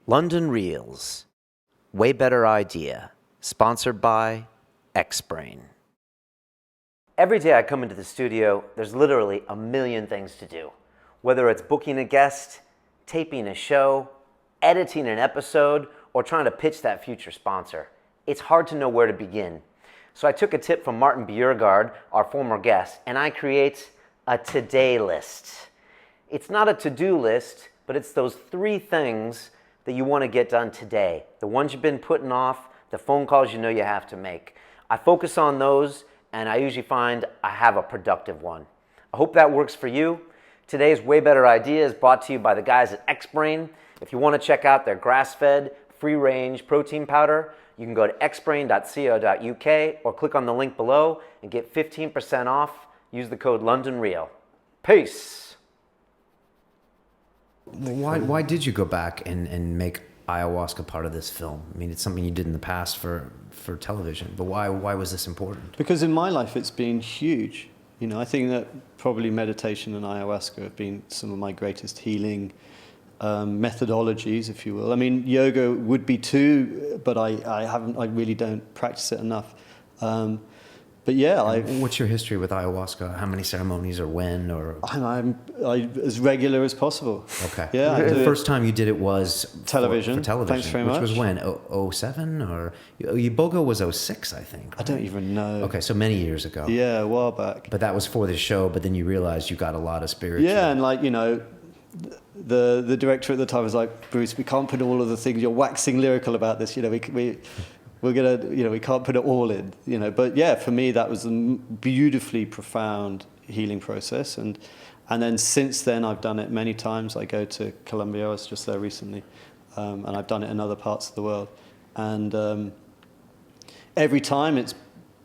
London Reels, way better idea, sponsored by Xbrain. Every day I come into the studio, there's literally a million things to do. Whether it's booking a guest, taping a show, editing an episode, or trying to pitch that future sponsor. It's hard to know where to begin. So I took a tip from Martin Bjerregaard, our former guest, and I create a today list. It's not a to-do list, but it's those 3 things that you want to get done today. The ones you've been putting off, the phone calls you know you have to make. I focus on those, and I usually find I have a productive one. I hope that works for you. Today's Way Better Idea is brought to you by the guys at Xbrain. If you want to check out their grass-fed, free-range protein powder, you can go to xbrain.co.uk or click on the link below and get 15% off. Use the code LondonReal. Peace! Why did you go back and make ayahuasca part of this film? I mean, it's something you did in the past for television, but why was this important? Because in my life it's been huge. You know, I think that probably meditation and ayahuasca have been some of my greatest healing methodologies, if you will. I mean, yoga would be too, but I really don't practice it enough. But yeah, what's your history with ayahuasca? How many ceremonies, or when, or? I'm as regular as possible. Okay. Yeah. The first time you did it was television. For television. Thanks very much. Which was when? 07 or Iboga was 06, I think. Right? I don't even know. Okay, so many years ago. Yeah, a while back. But that was for the show. But then you realized you got a lot of spiritual. Yeah, and like, you know, the director at the time was like, Bruce, we can't put all of the things, you're waxing lyrical about this, you know, we're gonna, you know, we can't put it all in, you know. But yeah, for me that was a beautifully profound healing process, and then since then I've done it many times. I go to Colombia, I was just there recently, and I've done it in other parts of the world, and every time it's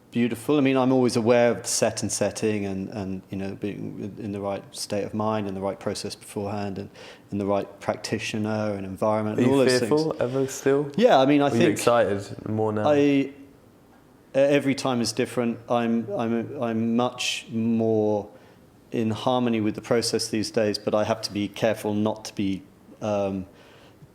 beautiful. I mean, I'm always aware of the set and setting, and you know, being in the right state of mind and the right process beforehand, and the right practitioner and environment. Are and all you those fearful things. ever still? Yeah, I mean, I Are think you excited more now? Every time is different. I'm much more in harmony with the process these days, but I have to be careful not to be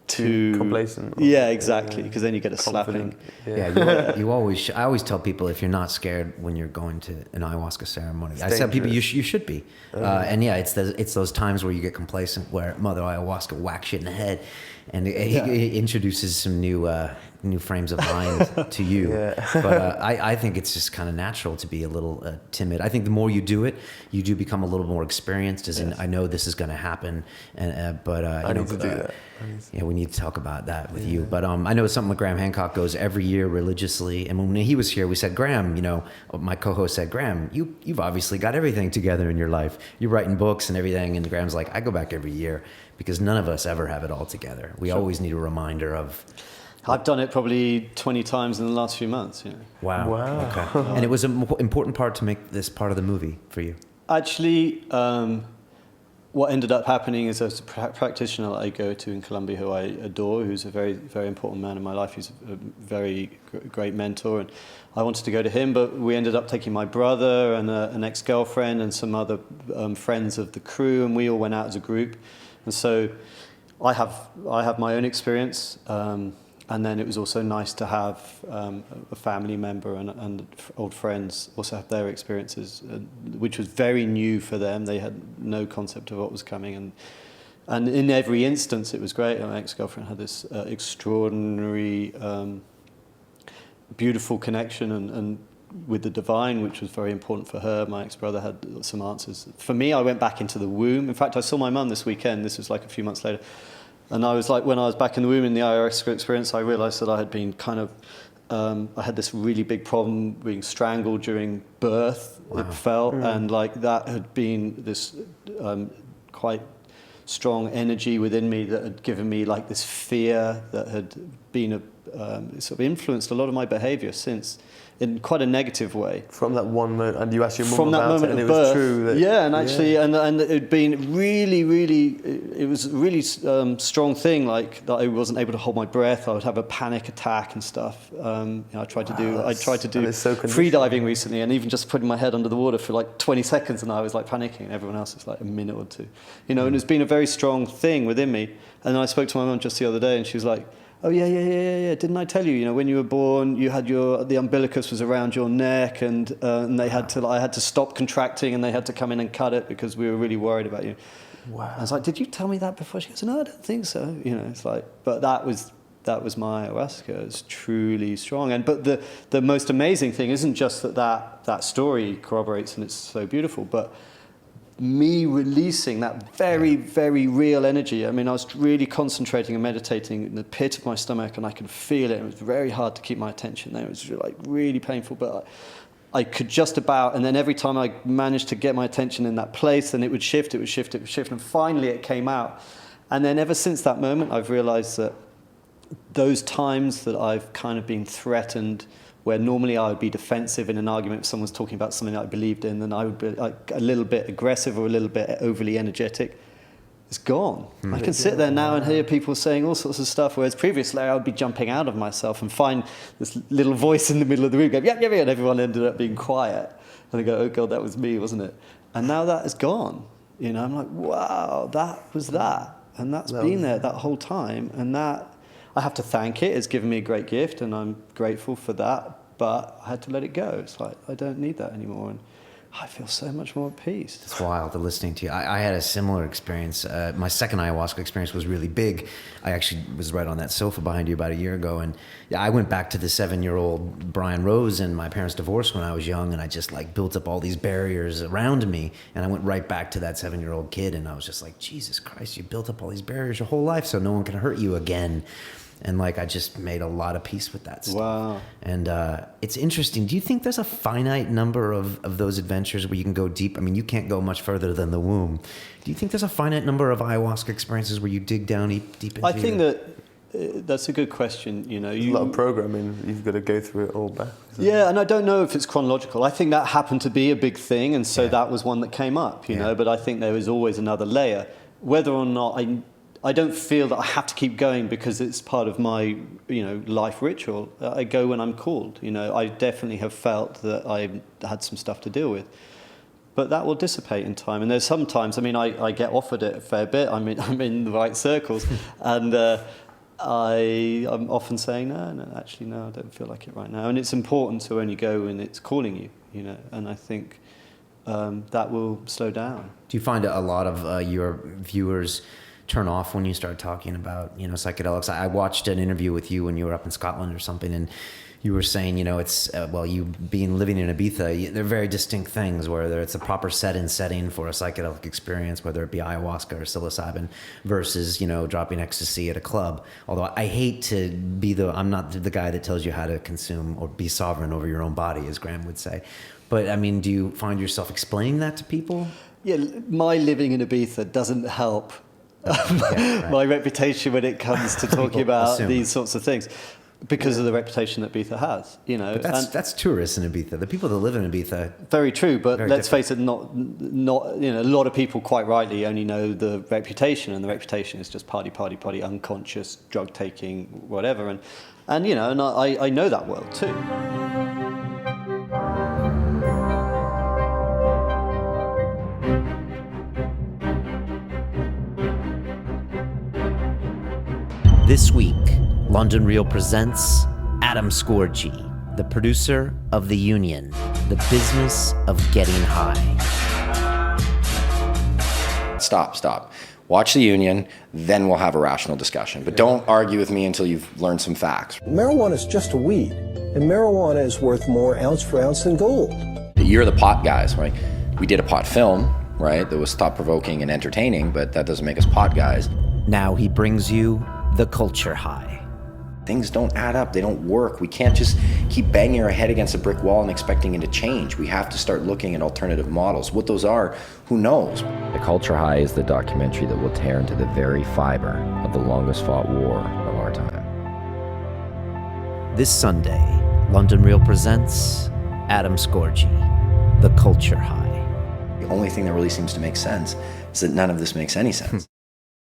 too complacent. Yeah, exactly. Because then you get a slapping. Yeah, I always tell people, if you're not scared when you're going to an ayahuasca ceremony, I tell people you should be. And yeah, it's those times where you get complacent, where Mother Ayahuasca whacks you in the head, and he introduces some new frames of mind to you. Yeah. But I think it's just kind of natural to be a little timid. I think the more you do it, you do become a little more experienced. As in, I know this is going to happen, but I need to do that. Yeah, we need to talk about that with you. But I know something like Graham Hancock goes every year religiously. And when he was here, we said, Graham, you know, my co-host said, Graham, you've obviously got everything together in your life. You're writing books and everything. And Graham's like, I go back every year, because none of us ever have it all together. We always need a reminder of. I've done it probably 20 times in the last few months. You know. Wow. Okay. And it was an important part to make this part of the movie for you. Actually, what ended up happening is there's a practitioner that I go to in Colombia who I adore, who's a very, very important man in my life. He's a very great mentor, and I wanted to go to him, but we ended up taking my brother and an ex-girlfriend and some other friends of the crew, and we all went out as a group. And so I have my own experience, and then it was also nice to have a family member and old friends also have their experiences, which was very new for them. They had no concept of what was coming, and in every instance it was great. My ex-girlfriend had this extraordinary, beautiful connection and with the divine, which was very important for her. My ex-brother had some answers. For me, I went back into the womb. In fact, I saw my mum this weekend. This was like a few months later. And I was like, when I was back in the womb in the ayahuasca experience, I realized that I had been kind of, I had this really big problem being strangled during birth, it felt, and like that had been this quite strong energy within me that had given me like this fear that had been a sort of influenced a lot of my behavior since, in quite a negative way. From that one moment, and you asked your From mum that about moment it, and of it was birth, true. That, yeah, and actually, and it'd been really, it was a really strong thing. Like that, I wasn't able to hold my breath. I would have a panic attack and stuff. I tried to do so free diving recently, and even just putting my head under the water for like 20 seconds, and I was like panicking, and everyone else was like a minute or two. And it's been a very strong thing within me. And I spoke to my mum just the other day, and she was like, "Oh yeah. Didn't I tell you? When you were born, you had the umbilicus was around your neck, and I had to stop contracting, and they had to come in and cut it because we were really worried about you." Wow. I was like, "Did you tell me that before?" She goes, "No, I don't think so." It's like, but that was my ayahuasca. It's truly strong. But the most amazing thing isn't just that story corroborates and it's so beautiful, but me releasing that very, very real energy. I mean, I was really concentrating and meditating in the pit of my stomach, and I could feel it. It was very hard to keep my attention there. It was like really painful, but I could just about, and then every time I managed to get my attention in that place, then it would shift, and finally it came out. And then ever since that moment, I've realized that those times that I've kind of been threatened, where normally I would be defensive in an argument if someone's talking about something that I believed in, then I would be like a little bit aggressive or a little bit overly energetic. It's gone. I can sit there now and hear people saying all sorts of stuff, whereas previously I would be jumping out of myself and find this little voice in the middle of the room go, yeah, and everyone ended up being quiet. And I go, oh God, that was me, wasn't it? And now that is gone. I'm like, wow, that was that. And that's been there that whole time. And that, I have to thank it. It's given me a great gift, and I'm grateful for that. But I had to let it go. It's like, I don't need that anymore. And I feel so much more at peace. It's wild listening to you. I had a similar experience. My second ayahuasca experience was really big. I actually was right on that sofa behind you about a year ago. And I went back to the 7-year-old Brian Rose, and my parents divorced when I was young. And I just built up all these barriers around me. And I went right back to that 7-year-old kid. And I was just like, Jesus Christ, you built up all these barriers your whole life so no one can hurt you again. And I just made a lot of peace with that stuff. Wow. And it's interesting. Do you think there's a finite number of those adventures where you can go deep? I mean, you can't go much further than the womb. Do you think there's a finite number of ayahuasca experiences where you dig down deep into I think that's a good question. There's a lot of programming. You've got to go through it all back. Yeah, and I don't know if it's chronological. I think that happened to be a big thing, and so that was one that came up, you know. But I think there is always another layer. Whether or not I don't feel that I have to keep going because it's part of my, life ritual. I go when I'm called. I definitely have felt that I had some stuff to deal with, but that will dissipate in time. And there's sometimes, I get offered it a fair bit. I'm in the right circles, and I'm often saying no, actually no, I don't feel like it right now. And it's important to only go when it's calling you, And I think that will slow down. Do you find a lot of your viewers turn off when you start talking about psychedelics? I watched an interview with you when you were up in Scotland or something, and you were saying it's you living in Ibiza, they're very distinct things, whether it's a proper setting for a psychedelic experience, whether it be ayahuasca or psilocybin, versus dropping ecstasy at a club. Although I hate to be I'm not the guy that tells you how to consume or be sovereign over your own body, as Graham would say. But do you find yourself explaining that to people? Yeah, my living in Ibiza doesn't help my reputation when it comes to talking about these sorts of things, because of the reputation that Ibiza has, But that's tourists in Ibiza. The people that live in Ibiza. Very true, but let's face it, not a lot of people quite rightly only know the reputation, and the reputation is just party, unconscious, drug taking, whatever, and I know that world too. This week, London Real presents Adam Scorgi, the producer of The Union, the business of getting high. Stop. Watch The Union, then we'll have a rational discussion. But don't argue with me until you've learned some facts. Marijuana is just a weed, and marijuana is worth more ounce for ounce than gold. You're the pot guys, right? We did a pot film, right, that was thought-provoking and entertaining, but that doesn't make us pot guys. Now he brings you the culture high. Things don't add up. They don't work. We can't just keep banging our head against a brick wall and expecting it to change. We have to start looking at alternative models. What those are, who knows? The Culture High is the documentary that will tear into the very fiber of the longest fought war of our time. This Sunday, London Real presents Adam Scorgi, The Culture High. The only thing that really seems to make sense is that none of this makes any sense.